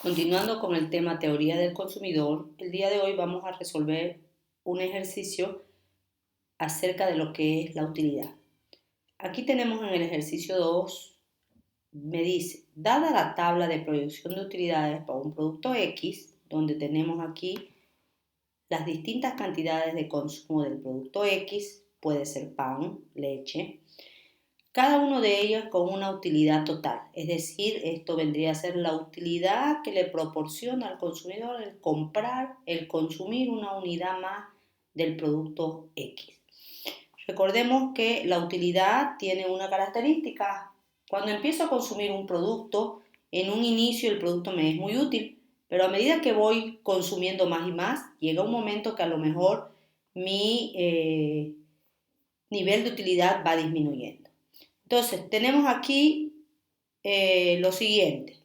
Continuando con el tema teoría del consumidor, el día de hoy vamos a resolver un ejercicio acerca de lo que es la utilidad. Aquí tenemos en el ejercicio 2, me dice, dada la tabla de proyección de utilidades para un producto X, donde tenemos aquí las distintas cantidades de consumo del producto X, puede ser pan, leche, cada uno de ellos con una utilidad total, es decir, esto vendría a ser la utilidad que le proporciona al consumidor el comprar, el consumir una unidad más del producto X. Recordemos que la utilidad tiene una característica. Cuando empiezo a consumir un producto, en un inicio el producto me es muy útil, pero a medida que voy consumiendo más y más, llega un momento que a lo mejor mi nivel de utilidad va disminuyendo. Entonces, tenemos aquí lo siguiente.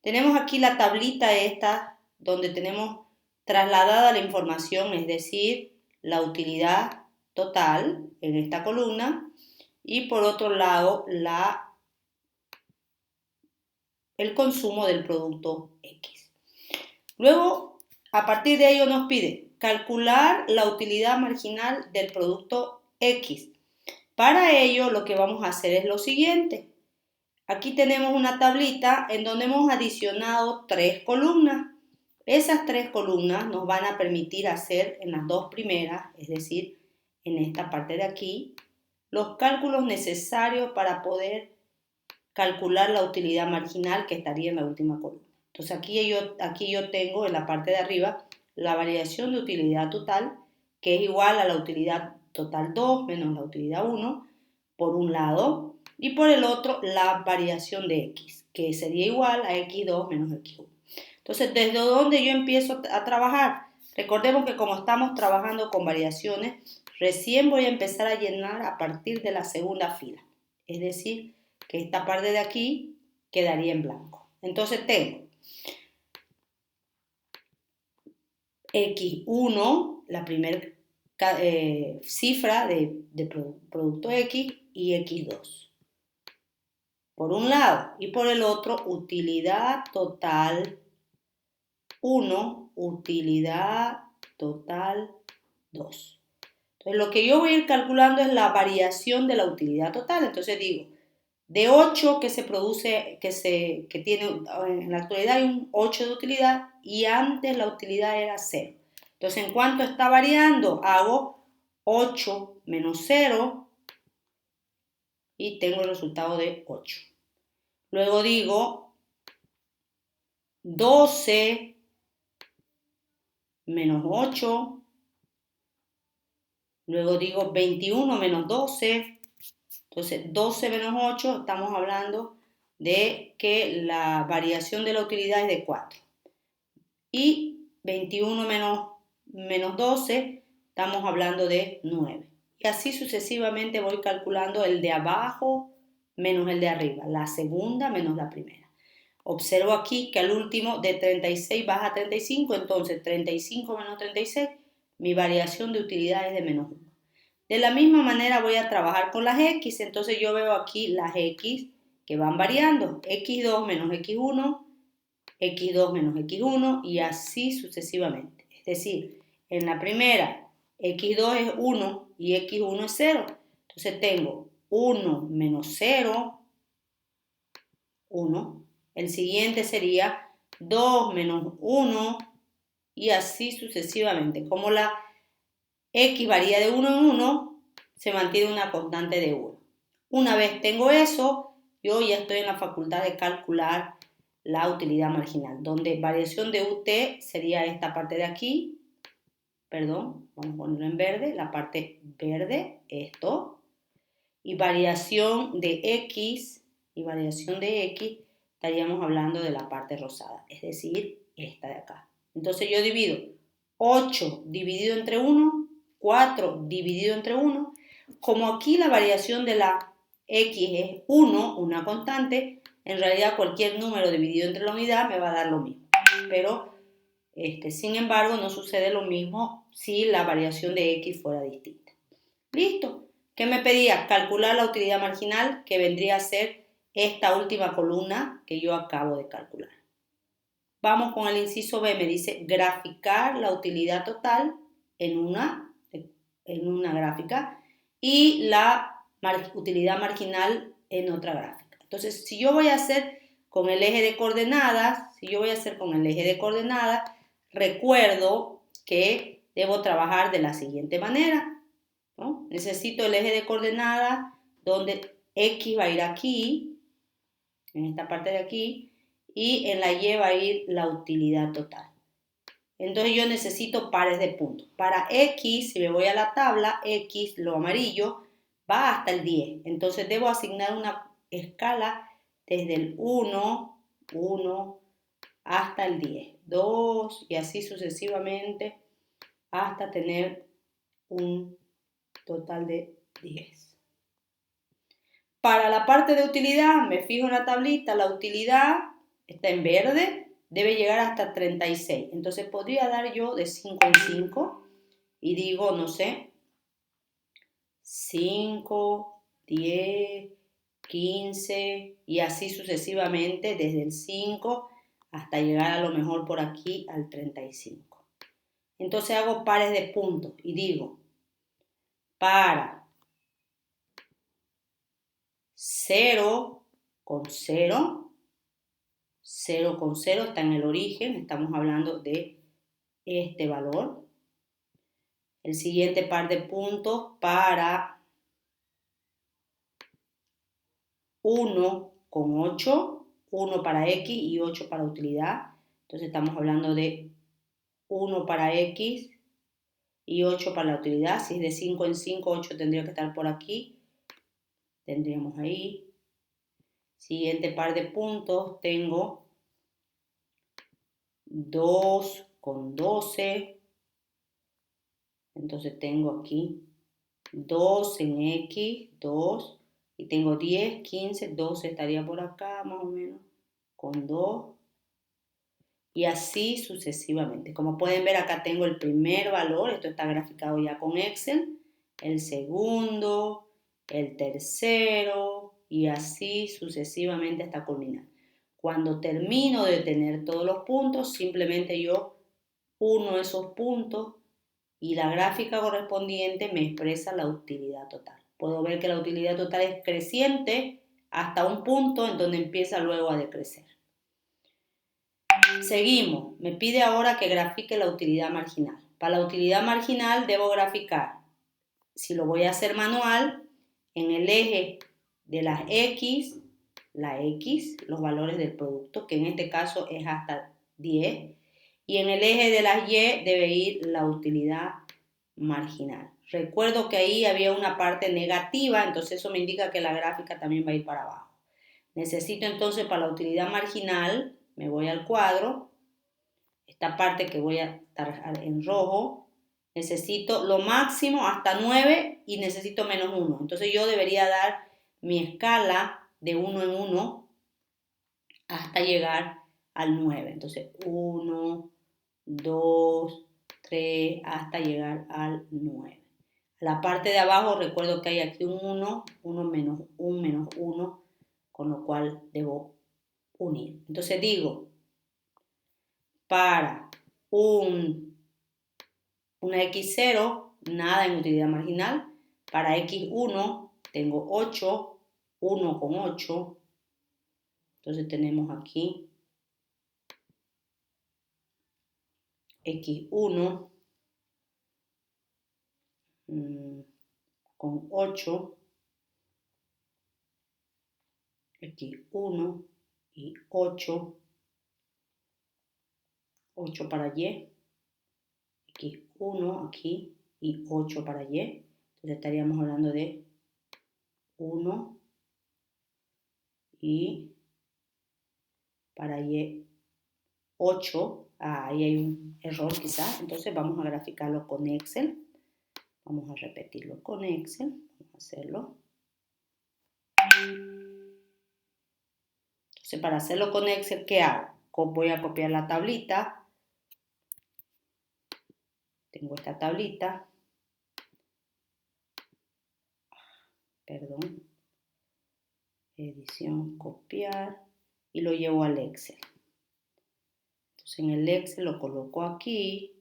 Tenemos aquí la tablita esta donde tenemos trasladada la información, es decir, la utilidad total en esta columna y por otro lado el consumo del producto X. Luego, a partir de ello nos pide calcular la utilidad marginal del producto X. Para ello lo que vamos a hacer es lo siguiente. Aquí tenemos una tablita en donde hemos adicionado 3 columnas. Esas 3 columnas nos van a permitir hacer en las dos primeras, es decir, en esta parte de aquí, los cálculos necesarios para poder calcular la utilidad marginal que estaría en la última columna. Entonces aquí yo tengo en la parte de arriba la variación de utilidad total, que es igual a la utilidad total 2 menos la utilidad 1, por un lado, y por el otro la variación de x, que sería igual a x2 menos x1. Entonces, ¿desde dónde yo empiezo a trabajar? Recordemos que como estamos trabajando con variaciones, recién voy a empezar a llenar a partir de la segunda fila. Es decir, que esta parte de aquí quedaría en blanco. Entonces tengo x1, la primera cifra de producto x, y x2. Por un lado, y por el otro, utilidad total 1, utilidad total 2. Entonces, lo que yo voy a ir calculando es la variación de la utilidad total. Entonces digo, de 8 que se produce, que tiene, en la actualidad hay un 8 de utilidad y antes la utilidad era 0. Entonces, en cuanto está variando, hago 8 menos 0 y tengo el resultado de 8. Luego digo 12 menos 8. Luego digo 21 menos 12. Entonces, 12 menos 8, estamos hablando de que la variación de la utilidad es de 4. Y 21 menos 12, estamos hablando de 9. Y así sucesivamente voy calculando el de abajo menos el de arriba, la segunda menos la primera. Observo aquí que al último de 36 baja a 35, entonces 35 menos 36, mi variación de utilidad es de menos 1. De la misma manera voy a trabajar con las X, entonces yo veo aquí las X que van variando, x2 menos x1, x2 menos x1 y así sucesivamente. Es decir, en la primera x2 es 1 y x1 es 0. Entonces tengo 1 menos 0, 1. El siguiente sería 2 menos 1 y así sucesivamente. Como la x varía de 1 en 1, se mantiene una constante de 1. Una vez tengo eso, yo ya estoy en la facultad de calcular la utilidad marginal, donde variación de UT sería esta parte de aquí, perdón, vamos a ponerlo en verde, la parte verde, esto, y variación de X, estaríamos hablando de la parte rosada, es decir, esta de acá. Entonces yo divido 8 dividido entre 1, 4 dividido entre 1, como aquí la variación de la X es 1, una constante, en realidad cualquier número dividido entre la unidad me va a dar lo mismo. Pero, sin embargo, no sucede lo mismo si la variación de X fuera distinta. ¿Listo? ¿Qué me pedía? Calcular la utilidad marginal, que vendría a ser esta última columna que yo acabo de calcular. Vamos con el inciso B, me dice graficar la utilidad total en una gráfica y la utilidad marginal en otra gráfica. Entonces, si yo voy a hacer con el eje de coordenadas, recuerdo que debo trabajar de la siguiente manera, ¿no? Necesito el eje de coordenadas donde X va a ir aquí, en esta parte de aquí, y en la Y va a ir la utilidad total. Entonces yo necesito pares de puntos. Para X, si me voy a la tabla, X, lo amarillo, va hasta el 10. Entonces debo asignar una escala desde el 1, 1, hasta el 10, 2 y así sucesivamente hasta tener un total de 10. Para la parte de utilidad, me fijo en la tablita, la utilidad está en verde, debe llegar hasta 36. Entonces podría dar yo de 5 en 5 y digo, no sé, 5, 10, 15 y así sucesivamente desde el 5 hasta llegar a lo mejor por aquí al 35. Entonces hago pares de puntos y digo, para 0 con 0, 0 con 0 está en el origen, estamos hablando de este valor. El siguiente par de puntos para 1 con 8, 1 para X y 8 para utilidad. Entonces estamos hablando de 1 para X y 8 para la utilidad. Si es de 5 en 5, 8 tendría que estar por aquí. Tendríamos ahí. Siguiente par de puntos tengo 2 con 12. Entonces tengo aquí 2 en X, 2. Y tengo 10, 15, 12 estaría por acá más o menos. Con 2. Y así sucesivamente. Como pueden ver, acá tengo el primer valor. Esto está graficado ya con Excel. El segundo, el tercero y así sucesivamente hasta culminar. Cuando termino de tener todos los puntos, simplemente yo uno esos puntos y la gráfica correspondiente me expresa la utilidad total. Puedo ver que la utilidad total es creciente hasta un punto en donde empieza luego a decrecer. Seguimos. Me pide ahora que grafique la utilidad marginal. Para la utilidad marginal debo graficar, si lo voy a hacer manual, en el eje de las X, la X, los valores del producto, que en este caso es hasta 10, y en el eje de las Y debe ir la utilidad marginal. Recuerdo que ahí había una parte negativa, entonces eso me indica que la gráfica también va a ir para abajo. Necesito entonces para la utilidad marginal, me voy al cuadro, esta parte que voy a estar en rojo, necesito lo máximo hasta 9 y necesito menos 1. Entonces yo debería dar mi escala de 1 en 1 hasta llegar al 9. Entonces 1, 2, 3, hasta llegar al 9. La parte de abajo recuerdo que hay aquí un 1, 1 menos 1 menos 1, con lo cual debo unir. Entonces digo, para una X0, nada en utilidad marginal. Para X1 tengo 8, 1 con 8. Entonces tenemos aquí X1 con 8, X1 y 8, 8 para Y, X1 aquí y 8 para Y. Entonces estaríamos hablando de 1 y para Y 8. Ahí hay un error quizás. Entonces vamos a graficarlo con Excel. Vamos a repetirlo con Excel. Vamos a hacerlo. Entonces para hacerlo con Excel, ¿qué hago? Voy a copiar la tablita. Tengo esta tablita. Perdón. Edición, copiar. Y lo llevo al Excel. Entonces en el Excel lo coloco aquí.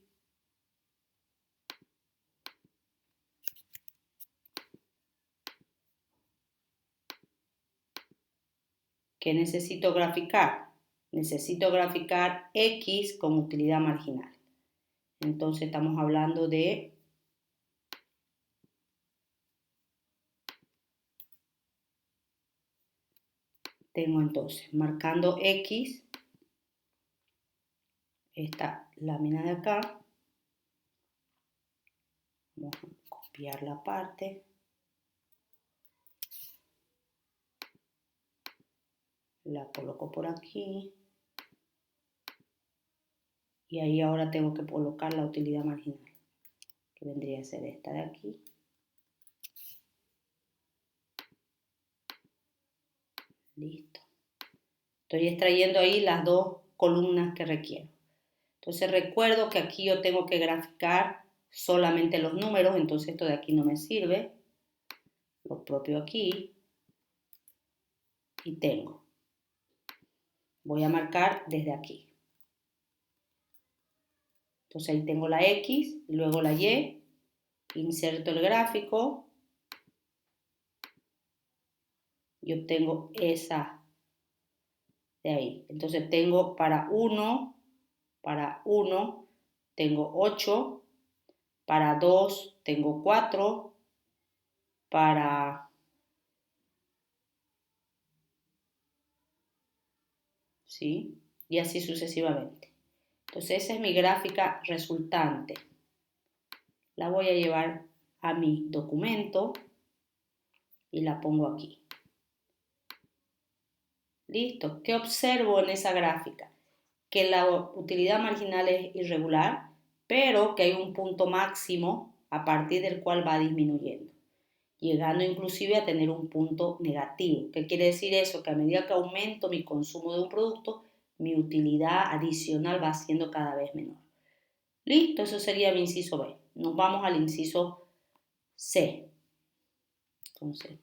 ¿Qué necesito graficar? Necesito graficar X con utilidad marginal. Entonces estamos hablando de tengo entonces marcando X, esta lámina de acá, vamos a copiar la parte, la coloco por aquí y ahí ahora tengo que colocar la utilidad marginal, que vendría a ser esta de aquí. Listo. Estoy extrayendo ahí las dos columnas que requiero. Entonces recuerdo que aquí yo tengo que graficar solamente los números, entonces esto de aquí no me sirve. Lo propio aquí. Y tengo. Voy a marcar desde aquí. Entonces ahí tengo la X, luego la Y. Inserto el gráfico. Y obtengo esa de ahí. Entonces tengo para 1, tengo 8, para 2 tengo 4, para ¿sí? Y así sucesivamente. Entonces esa es mi gráfica resultante. La voy a llevar a mi documento y la pongo aquí. Listo. ¿Qué observo en esa gráfica? Que la utilidad marginal es irregular, pero que hay un punto máximo a partir del cual va disminuyendo, llegando inclusive a tener un punto negativo. ¿Qué quiere decir eso? Que a medida que aumento mi consumo de un producto, mi utilidad adicional va siendo cada vez menor. Listo, eso sería mi inciso B. Nos vamos al inciso C. Entonces,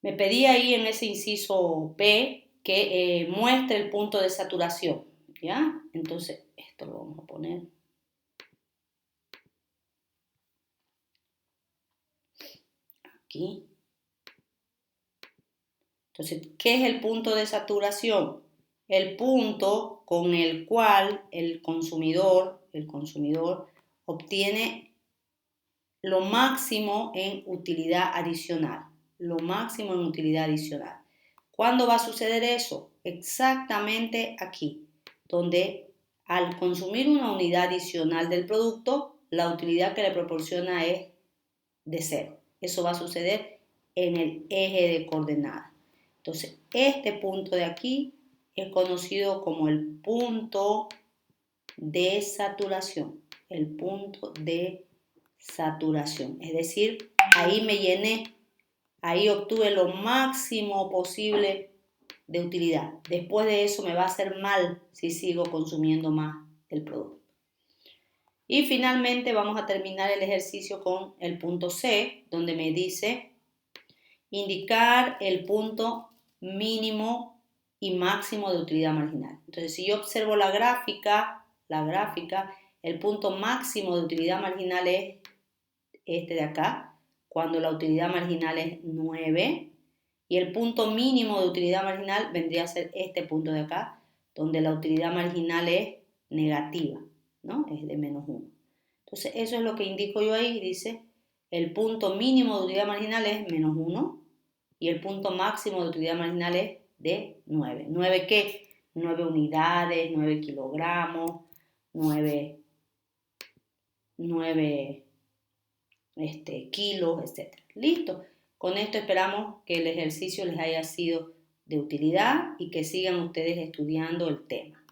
me pedí ahí en ese inciso B que muestre el punto de saturación, ¿ya? Entonces, esto lo vamos a poner aquí. Entonces, ¿qué es el punto de saturación? El punto con el cual el consumidor obtiene lo máximo en utilidad adicional. Lo máximo en utilidad adicional. ¿Cuándo va a suceder eso? Exactamente aquí, donde al consumir una unidad adicional del producto, la utilidad que le proporciona es de 0. Eso va a suceder en el eje de coordenadas. Entonces, este punto de aquí es conocido como el punto de saturación. El punto de saturación. Es decir, ahí me llené, ahí obtuve lo máximo posible de utilidad. Después de eso me va a hacer mal si sigo consumiendo más del producto. Y finalmente vamos a terminar el ejercicio con el punto C, donde me dice indicar el punto mínimo y máximo de utilidad marginal. Entonces, si yo observo la gráfica, el punto máximo de utilidad marginal es este de acá, cuando la utilidad marginal es 9, y el punto mínimo de utilidad marginal vendría a ser este punto de acá, donde la utilidad marginal es negativa, ¿no? Es de menos 1. Entonces, eso es lo que indico yo ahí, dice, el punto mínimo de utilidad marginal es menos 1 y el punto máximo de utilidad marginal es de 9. ¿9 qué? 9 unidades, 9 kilogramos, 9 kilos, etc. Listo. Con esto esperamos que el ejercicio les haya sido de utilidad y que sigan ustedes estudiando el tema.